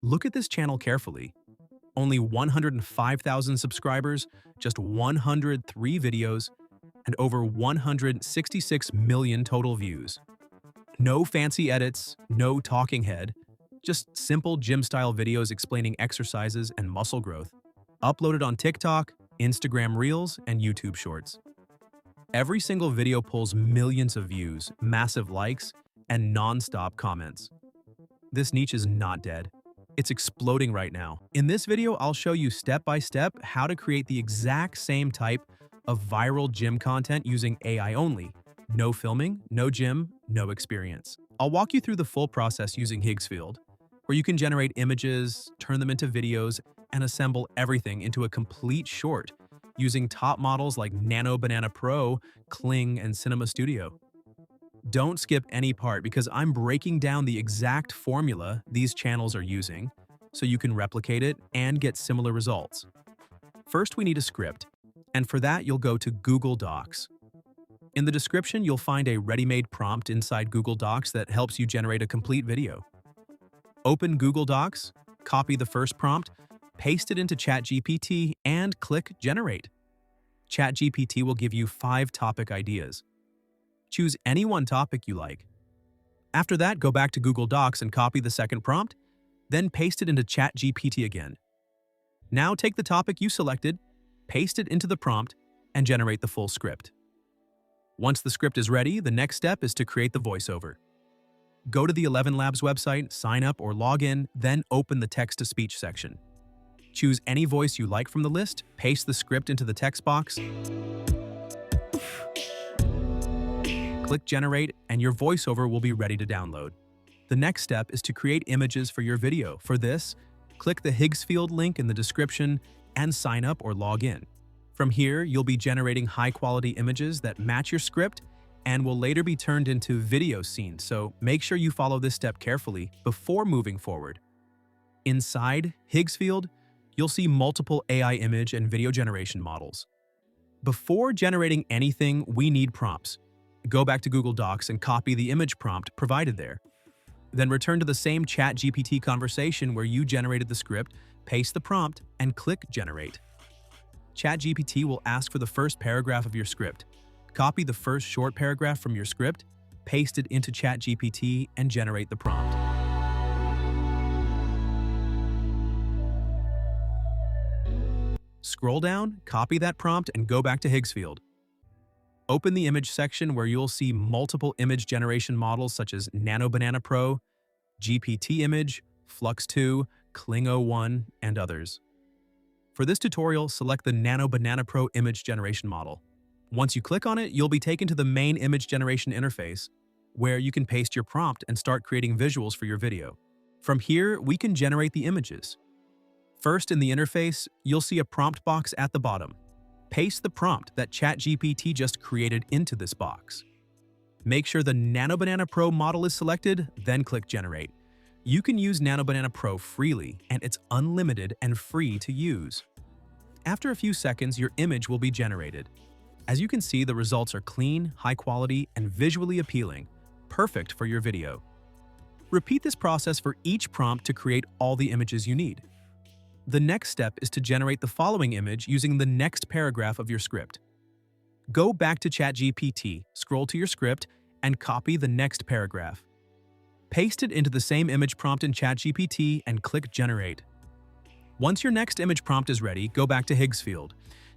Look at this channel carefully. Only 105,000 subscribers, just 103 videos, and over 166 million total views. No fancy edits, no talking head, just simple gym-style videos explaining exercises and muscle growth, uploaded on TikTok, Instagram Reels, and YouTube Shorts. Every single video pulls millions of views, massive likes, and non-stop comments. This niche is not dead. It's exploding right now. In this video, I'll show you step-by-step how to create the exact same type of viral gym content using AI only. No filming, no gym, no experience. I'll walk you through the full process using Higgsfield, where you can generate images, turn them into videos, and assemble everything into a complete short using top models like Nano Banana Pro, Kling, and Cinema Studio. Don't skip any part because I'm breaking down the exact formula these channels are using so you can replicate it and get similar results. First, we need a script, and for that, you'll go to Google Docs. In the description, you'll find a ready-made prompt inside Google Docs that helps you generate a complete video. Open Google Docs, copy the first prompt, paste it into ChatGPT, and click Generate. ChatGPT will give you 5 topic ideas. Choose any one topic you like. After that, go back to Google Docs and copy the second prompt, then paste it into ChatGPT again. Now take the topic you selected, paste it into the prompt, and generate the full script. Once the script is ready, the next step is to create the voiceover. Go to the ElevenLabs website, sign up or log in, then open the text-to-speech section. Choose any voice you like from the list, paste the script into the text box, click Generate, and your voiceover will be ready to download. The next step is to create images for your video. For this, click the Higgsfield link in the description and sign up or log in. From here, you'll be generating high-quality images that match your script and will later be turned into video scenes, so make sure you follow this step carefully before moving forward. Inside Higgsfield, you'll see multiple AI image and video generation models. Before generating anything, we need prompts. Go back to Google Docs and copy the image prompt provided there. Then return to the same ChatGPT conversation where you generated the script, paste the prompt, and click Generate. ChatGPT will ask for the first paragraph of your script. Copy the first short paragraph from your script, paste it into ChatGPT, and generate the prompt. Scroll down, copy that prompt, and go back to Higgsfield. Open the image section where you'll see multiple image generation models such as Nano Banana Pro, GPT Image, Flux 2, Kling 01, and others. For this tutorial, select the Nano Banana Pro image generation model. Once you click on it, you'll be taken to the main image generation interface, where you can paste your prompt and start creating visuals for your video. From here, we can generate the images. First, in the interface, you'll see a prompt box at the bottom. Paste the prompt that ChatGPT just created into this box. Make sure the Nano Banana Pro model is selected, then click Generate. You can use Nano Banana Pro freely, and it's unlimited and free to use. After a few seconds, your image will be generated. As you can see, the results are clean, high quality, and visually appealing, perfect for your video. Repeat this process for each prompt to create all the images you need. The next step is to generate the following image using the next paragraph of your script. Go back to ChatGPT, scroll to your script, and copy the next paragraph. Paste it into the same image prompt in ChatGPT and click Generate. Once your next image prompt is ready, go back to Higgsfield.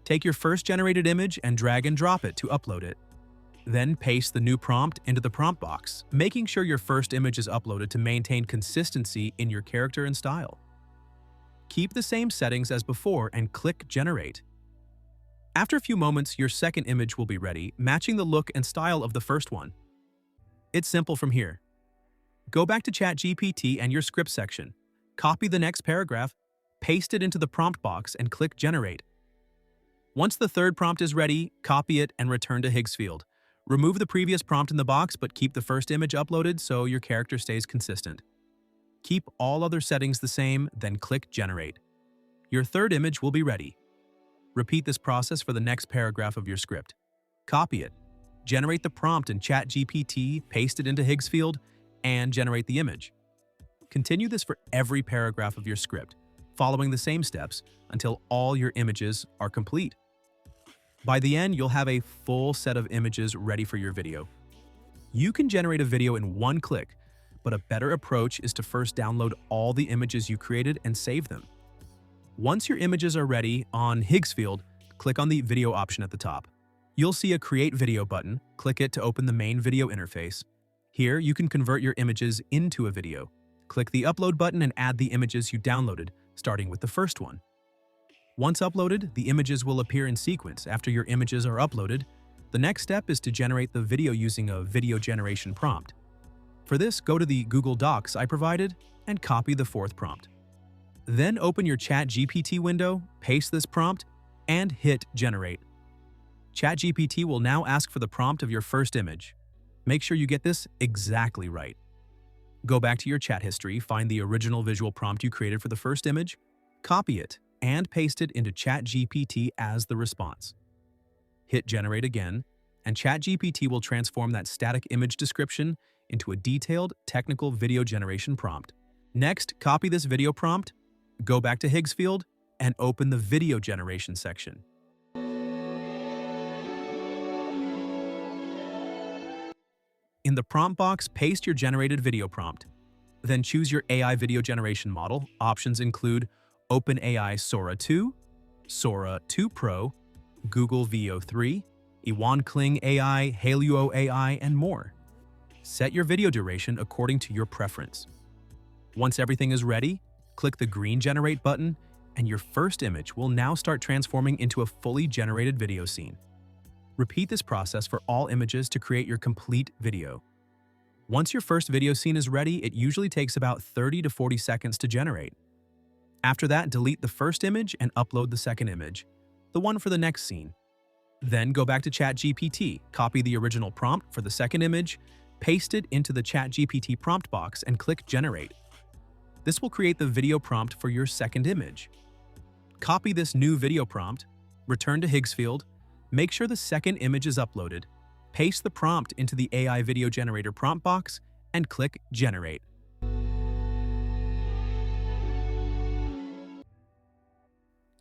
Take your first generated image and drag and drop it to upload it. Then paste the new prompt into the prompt box, making sure your first image is uploaded to maintain consistency in your character and style. Keep the same settings as before and click Generate. After a few moments, your second image will be ready, matching the look and style of the first one. It's simple from here. Go back to ChatGPT and your script section. Copy the next paragraph, paste it into the prompt box, and click Generate. Once the third prompt is ready, copy it and return to Higgsfield. Remove the previous prompt in the box, but keep the first image uploaded so your character stays consistent. Keep all other settings the same, then click Generate. Your third image will be ready. Repeat this process for the next paragraph of your script. Copy it, generate the prompt in ChatGPT, paste it into Higgsfield, and generate the image. Continue this for every paragraph of your script, following the same steps until all your images are complete. By the end, you'll have a full set of images ready for your video. You can generate a video in one click, but a better approach is to first download all the images you created and save them. Once your images are ready, on Higgsfield, click on the video option at the top. You'll see a Create Video button. Click it to open the main video interface. Here, you can convert your images into a video. Click the Upload button and add the images you downloaded, starting with the first one. Once uploaded, the images will appear in sequence. After your images are uploaded, the next step is to generate the video using a video generation prompt. For this, go to the Google Docs I provided and copy the fourth prompt. Then open your ChatGPT window, paste this prompt, and hit Generate. ChatGPT will now ask for the prompt of your first image. Make sure you get this exactly right. Go back to your chat history, find the original visual prompt you created for the first image, copy it, and paste it into ChatGPT as the response. Hit Generate again, and ChatGPT will transform that static image description into a detailed, technical video generation prompt. Next, copy this video prompt, go back to Higgsfield, and open the video generation section. In the prompt box, paste your generated video prompt. Then choose your AI video generation model. Options include OpenAI Sora 2, Sora 2 Pro, Google VO3, Kling AI, Haluo AI, and more. Set your video duration according to your preference. Once everything is ready, click the green Generate button, and your first image will now start transforming into a fully generated video scene. Repeat this process for all images to create your complete video. Once your first video scene is ready, it usually takes about 30 to 40 seconds to generate. After that, delete the first image and upload the second image, the one for the next scene. Then go back to ChatGPT, copy the original prompt for the second image, paste it into the ChatGPT prompt box, and click Generate. This will create the video prompt for your second image. Copy this new video prompt, return to Higgsfield, make sure the second image is uploaded, paste the prompt into the AI Video Generator prompt box, and click Generate.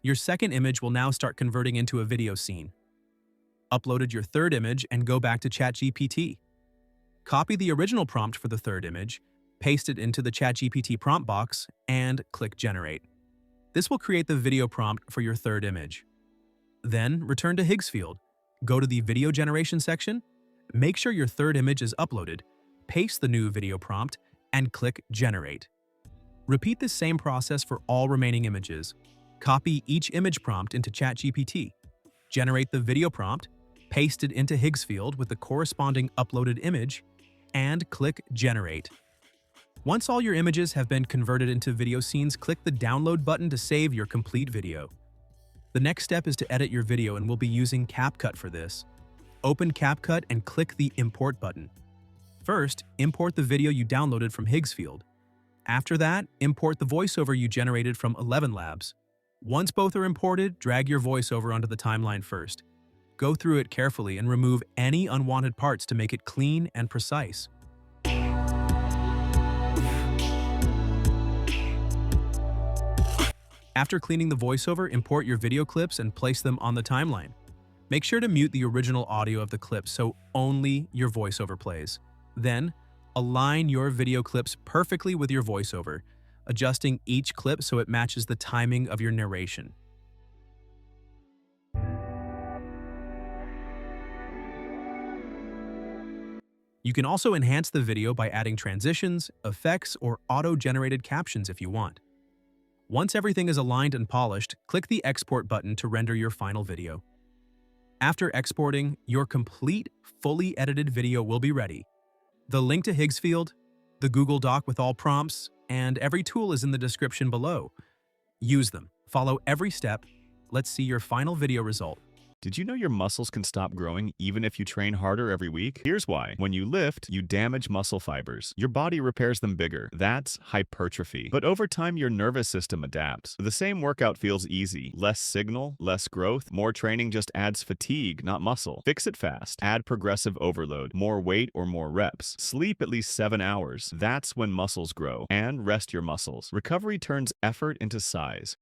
Your second image will now start converting into a video scene. Uploaded your third image and go back to ChatGPT. Copy the original prompt for the third image, paste it into the ChatGPT prompt box, and click Generate. This will create the video prompt for your third image. Then return to Higgsfield, go to the video generation section, make sure your third image is uploaded, paste the new video prompt, and click Generate. Repeat the same process for all remaining images. Copy each image prompt into ChatGPT, generate the video prompt, paste it into Higgsfield with the corresponding uploaded image, and click Generate. Once all your images have been converted into video scenes, click the Download button to save your complete video. The next step is to edit your video, and we'll be using CapCut for this. Open CapCut and click the Import button. First, import the video you downloaded from Higgsfield. After that, import the voiceover you generated from ElevenLabs. Once both are imported, drag your voiceover onto the timeline first. Go through it carefully and remove any unwanted parts to make it clean and precise. After cleaning the voiceover, import your video clips and place them on the timeline. Make sure to mute the original audio of the clip so only your voiceover plays. Then, align your video clips perfectly with your voiceover, adjusting each clip so it matches the timing of your narration. You can also enhance the video by adding transitions, effects, or auto-generated captions if you want. Once everything is aligned and polished, click the Export button to render your final video. After exporting, your complete, fully edited video will be ready. The link to Higgsfield, the Google Doc with all prompts, and every tool is in the description below. Use them. Follow every step. Let's see your final video result. Did you know your muscles can stop growing even if you train harder every week? Here's why. When you lift, you damage muscle fibers. Your body repairs them bigger. That's hypertrophy. But over time, your nervous system adapts. The same workout feels easy. Less signal, less growth. More training just adds fatigue, not muscle. Fix it fast. Add progressive overload. More weight or more reps. Sleep at least 7 hours. That's when muscles grow. And rest your muscles. Recovery turns effort into size.